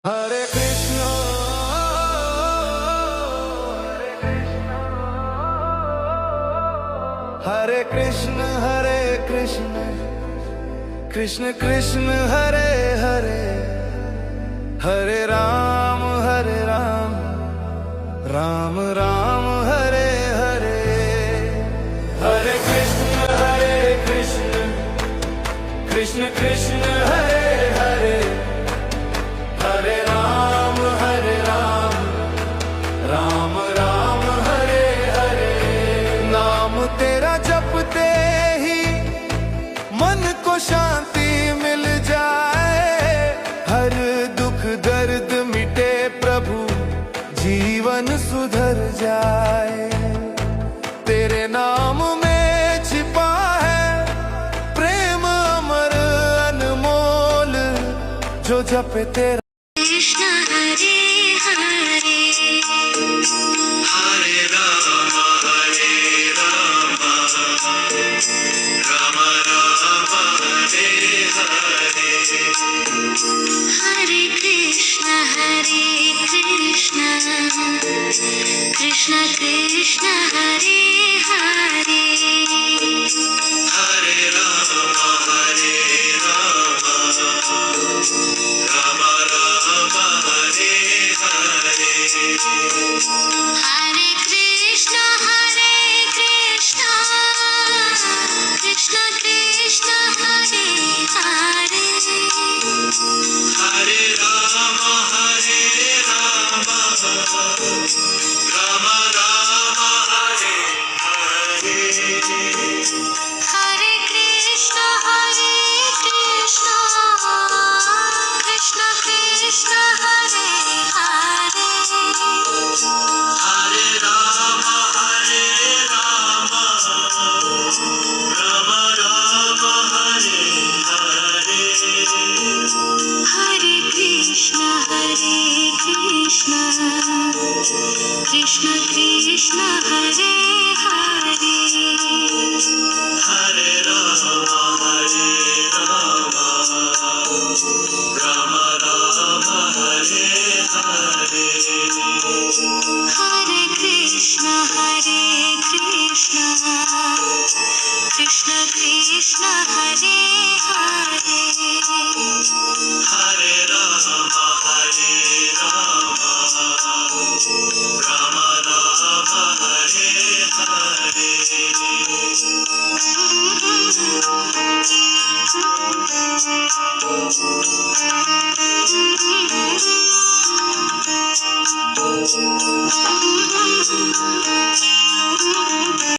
हरे कृष्ण हरे कृष्ण हरे कृष्ण कृष्ण कृष्ण हरे हरे हरे राम राम राम हरे हरे हरे कृष्ण कृष्ण कृष्ण हरे हरे हरे राम राम राम हरे हरे। नाम तेरा जपते ही मन को शांति मिल जाए, हर दुख दर्द मिटे प्रभु जीवन सुधर जाए। तेरे नाम में छिपा है प्रेम अमर अनमोल, जो जपे तेरा कृष्ण हरे हरे हरे राम राम राम हरे हरे हरे कृष्ण कृष्ण कृष्ण हरे हरे हरे राम राम राम हरे हरे हरे कृष्ण कृष्ण कृष्ण हरे हरे हरे राम राम राम हरे हरे हरे कृष्ण कृष्ण कृष्ण हरे हरे हरे राम राम राम हरे हरे हरे कृष्ण कृष्ण कृष्ण हरे हरे हरे राम राम राम हरे हरे हरे कृष्ण कृष्ण कृष्ण हरे हरे हरे राम राम राम हरे हरे Thank you.